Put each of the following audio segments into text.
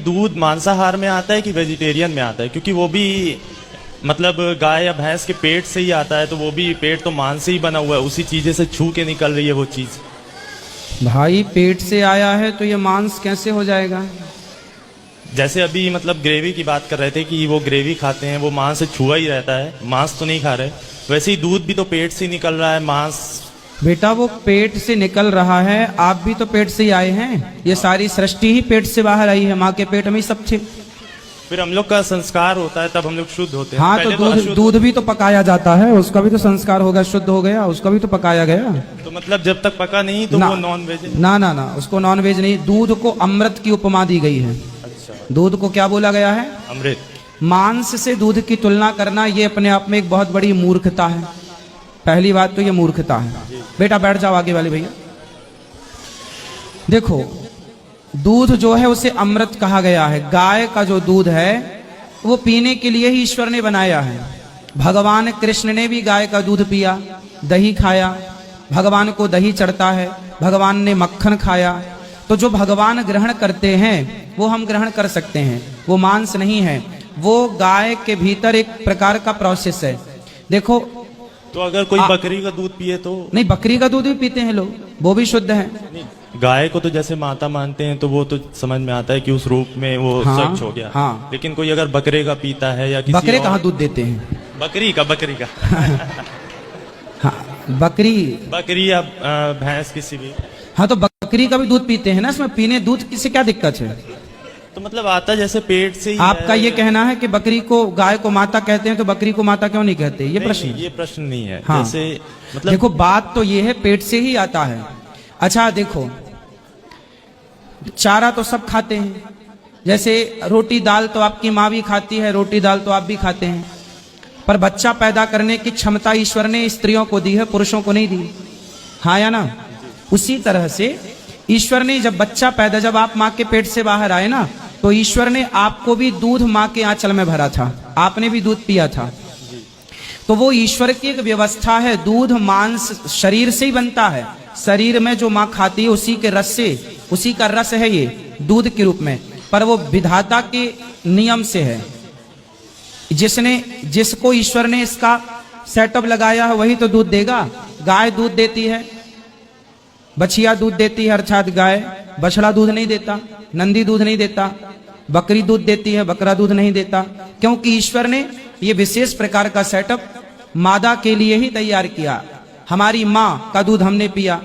दूध मांसाहार में आता है कि वेजिटेरियन में आता है? क्योंकि वो भी मतलब गाय या भैंस के पेट से ही आता है, तो वो भी पेट तो मांस से ही बना हुआ है, उसी चीजें से छू के निकल रही है वो चीज। भाई पेट से आया है तो ये मांस कैसे हो जाएगा? जैसे अभी मतलब ग्रेवी की बात कर रहे थे कि वो ग्रेवी खाते हैं, वो मांस से छुआ ही रहता है, मांस तो नहीं खा रहे। वैसे ही दूध भी तो पेट से ही निकल रहा है, मांस। बेटा वो पेट से निकल रहा है, आप भी तो पेट से ही आए हैं। ये सारी सृष्टि ही पेट से बाहर आई है, माँ के पेट में ही सब थे। फिर हम लोग का संस्कार होता है तब हम लोग शुद्ध होते हैं। हाँ तो दूध भी तो पकाया जाता है, उसका भी तो संस्कार होगा, शुद्ध हो गया, उसका भी तो पकाया गया। तो मतलब जब तक पका नहीं तो वो नॉन वेज है? ना, उसको नॉन वेज नहीं। दूध को अमृत की उपमा दी गई है। अच्छा, दूध को क्या बोला गया है? अमृत। मांस से दूध की तुलना करना ये अपने आप में एक बहुत बड़ी मूर्खता है। पहली बात तो ये मूर्खता है। बेटा बैठ जाओ आगे वाले भैया। देखो दूध जो है उसे अमृत कहा गया है। गाय का जो दूध है वो पीने के लिए ही ईश्वर ने बनाया है। भगवान कृष्ण ने भी गाय का दूध पिया, दही खाया, भगवान को दही चढ़ता है, भगवान ने मक्खन खाया। तो जो भगवान ग्रहण करते हैं वो हम ग्रहण कर सकते हैं, वो मांस नहीं है, वो गाय के भीतर एक प्रकार का प्रोसेस है। देखो तो अगर कोई बकरी का दूध पिए तो? नहीं, बकरी का दूध भी पीते हैं लोग, वो भी शुद्ध है। गाय को तो जैसे माता मानते हैं तो वो तो समझ में आता है कि उस रूप में वो स्वच्छ हो गया। हाँ। लेकिन कोई अगर बकरे का पीता है या किसी बकरे कहाँ दूध देते हैं? बकरी का हाँ, बकरी या भैंस किसी भी। हाँ तो बकरी का भी दूध पीते हैं ना, इसमें पीने दूध से क्या दिक्कत है? तो मतलब आता जैसे पेट से ही। आपका ये कहना है कि बकरी को, गाय को माता कहते हैं तो बकरी को माता क्यों नहीं कहते? ये प्रश्न ये प्रश्न नहीं है। हाँ। जैसे मतलब देखो बात तो ये है, पेट से ही आता है। अच्छा देखो चारा तो सब खाते हैं, जैसे रोटी दाल तो आपकी माँ भी खाती है, रोटी दाल तो आप भी खाते हैं, पर बच्चा पैदा करने की क्षमता ईश्वर ने स्त्रियों को दी है, पुरुषों को नहीं दी। हाँ या ना? उसी तरह से ईश्वर ने जब बच्चा पैदा, जब आप माँ के पेट से बाहर आए ना, तो ईश्वर ने आपको भी दूध माँ के आंचल में भरा था, आपने भी दूध पिया था। तो वो ईश्वर की एक व्यवस्था है। दूध मांस शरीर से ही बनता है, शरीर में जो माँ खाती है उसी के रस से, उसी का रस है ये दूध के रूप में, पर वो विधाता के नियम से है। जिसको ईश्वर ने इसका सेटअप लगाया है वही तो दूध देगा। गाय दूध देती है, बछिया दूध देती है, अर्थात गाय। बछड़ा दूध नहीं देता, नंदी दूध नहीं देता, बकरी दूध देती है, बकरा दूध नहीं देता, क्योंकि ईश्वर ने ये विशेष प्रकार का सेटअप मादा के लिए ही तैयार किया। हमारी माँ का दूध हमने पिया,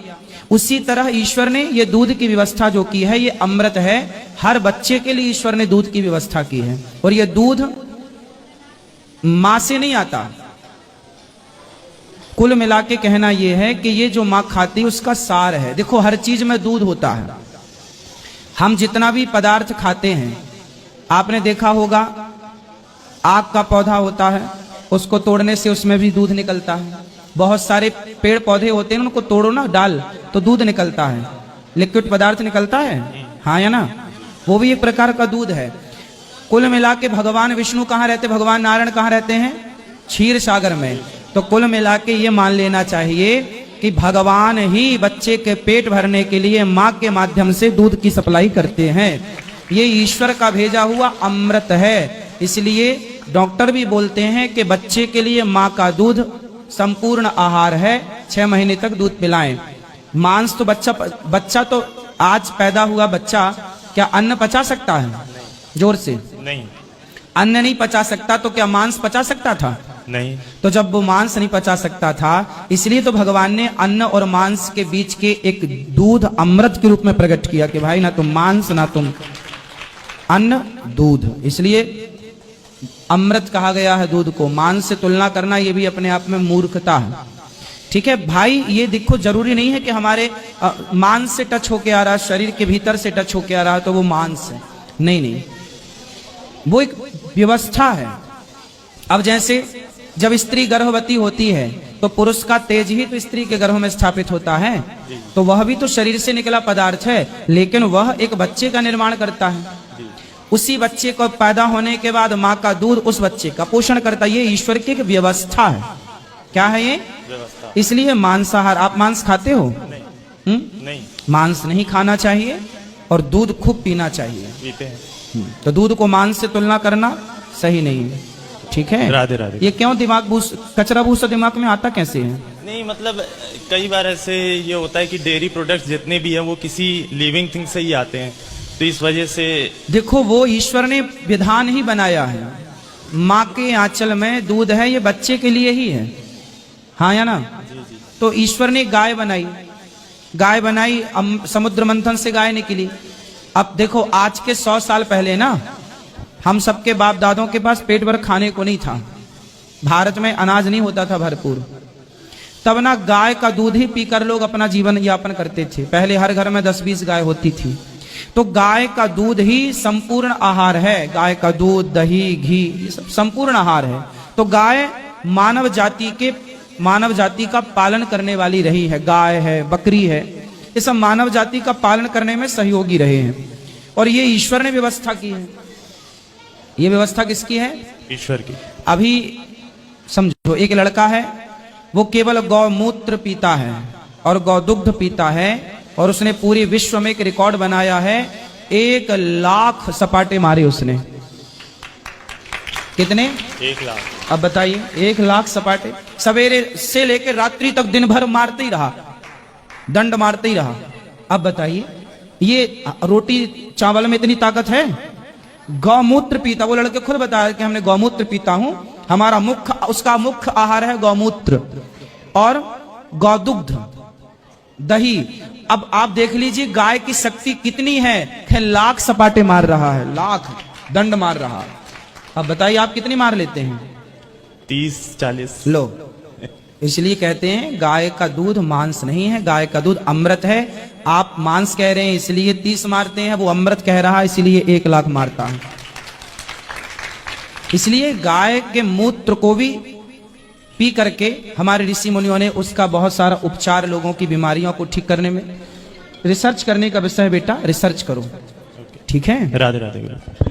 उसी तरह ईश्वर ने ये दूध की व्यवस्था जो की है ये अमृत है। हर बच्चे के लिए ईश्वर ने दूध की व्यवस्था की है, और ये दूध माँ से नहीं आता। कुल मिला के कहना यह है कि ये जो माँ खाती है उसका सार है। देखो हर चीज में दूध होता है। हम जितना भी पदार्थ खाते हैं, आपने देखा होगा आग का पौधा होता है, उसको तोड़ने से उसमें भी दूध निकलता है। बहुत सारे पेड़ पौधे होते हैं, उनको तोड़ो ना डाल तो दूध निकलता है, लिक्विड पदार्थ निकलता है। हाँ या ना? वो भी एक प्रकार का दूध है। कुल मिला के भगवान विष्णु कहाँ रहते, भगवान नारायण कहाँ रहते हैं? क्षीर सागर में। तो कुल मिला के ये मान लेना चाहिए कि भगवान ही बच्चे के पेट भरने के लिए माँ के माध्यम से दूध की सप्लाई करते हैं। ये ईश्वर का भेजा हुआ अमृत है। इसलिए डॉक्टर भी बोलते हैं कि बच्चे के लिए माँ का दूध संपूर्ण आहार है, 6 महीने तक दूध पिलाएं। मांस तो बच्चा तो आज पैदा हुआ बच्चा क्या अन्न पचा सकता है? जोर से नहीं। अन्न नहीं पचा सकता तो क्या मांस पचा सकता था? नहीं। तो जब वो मांस नहीं पचा सकता था, इसलिए तो भगवान ने अन्न और मांस के बीच के एक दूध अमृत के रूप में प्रकट किया कि भाई ना तुम मांस ना तुम अन्न, दूध। इसलिए अमृत कहा गया है दूध को। मांस से तुलना करना ये भी अपने आप में मूर्खता है। ठीक है भाई, ये देखो जरूरी नहीं है कि हमारे मांस से टच होके आ रहा, शरीर के भीतर से टच होके आ रहा तो वो मांस है। नहीं, वो एक व्यवस्था है। अब जैसे जब स्त्री गर्भवती होती है तो पुरुष का तेज ही तो स्त्री के गर्भ में स्थापित होता है, तो वह भी तो शरीर से निकला पदार्थ है, लेकिन वह एक बच्चे का निर्माण करता है। उसी बच्चे को पैदा होने के बाद माँ का दूध उस बच्चे का पोषण करता है। ये ईश्वर की एक व्यवस्था है। क्या है ये व्यवस्था? इसलिए मांसाहार, आप मांस खाते हो? नहीं। मांस नहीं खाना चाहिए और दूध खूब पीना चाहिए। पीते हैं। तो दूध को मांस से तुलना करना सही नहीं है, ठीक है। राधे राधे। ये क्यों कचरा भूसा दिमाग में आता कैसे है? नहीं मतलब कई बार ऐसे ये होता है कि डेयरी प्रोडक्ट्स जितने भी हैं वो किसी लिविंग थिंग से ही आते हैं, तो इस वजह से देखो वो ईश्वर ने विधान ही बनाया है। माँ के आंचल में दूध है, ये बच्चे के लिए ही है, हाँ या ना? तो ईश्वर ने गाय बनाई, समुद्र मंथन से गाय निकली। अब देखो आज के 100 साल पहले ना हम सबके बाप दादों के पास पेट भर खाने को नहीं था, भारत में अनाज नहीं होता था भरपूर, तब ना गाय का दूध ही पीकर लोग अपना जीवन यापन करते थे। पहले हर घर में 10-20 गाय होती थी। तो गाय का दूध ही संपूर्ण आहार है। गाय का दूध, दही, घी, ये सब संपूर्ण आहार है। तो गाय मानव जाति का पालन करने वाली रही है। गाय है, बकरी है, ये सब मानव जाति का पालन करने में सहयोगी रहे हैं। और ये ईश्वर ने व्यवस्था की है। ये व्यवस्था किसकी है? ईश्वर की। अभी समझो, एक लड़का है, वो केवल गौमूत्र पीता है और गौदुग्ध पीता है, और उसने पूरे विश्व में एक रिकॉर्ड बनाया है। 1 लाख सपाटे मारे उसने। कितने? 1 लाख। अब बताइए, 1 लाख सपाटे सवेरे से लेकर रात्रि तक दिन भर मारते ही रहा, दंड मारते ही रहा। अब बताइए, ये रोटी चावल में इतनी ताकत है? गौमूत्र पीता, वो लड़के खुद बताया कि हमने गौमूत्र पीता हूं, हमारा उसका मुख्य आहार है गौमूत्र और गौदुग्ध, दही। अब आप देख लीजिए गाय की शक्ति कितनी है, 1 लाख सपाटे मार रहा है, लाख दंड मार रहा है। अब बताइए आप कितनी मार लेते हैं? 30-40। लो, इसलिए कहते हैं गाय का दूध मांस नहीं है, गाय का दूध अमृत है। आप मांस कह रहे हैं इसलिए 30 मारते हैं, वो अमृत कह रहा है इसलिए 1 लाख मारता है। इसलिए गाय के मूत्र को भी पी करके हमारे ऋषि मुनियों ने उसका बहुत सारा उपचार, लोगों की बीमारियों को ठीक करने में, रिसर्च करने का विषय बेटा, रिसर्च करो, ठीक है। राधे राधे।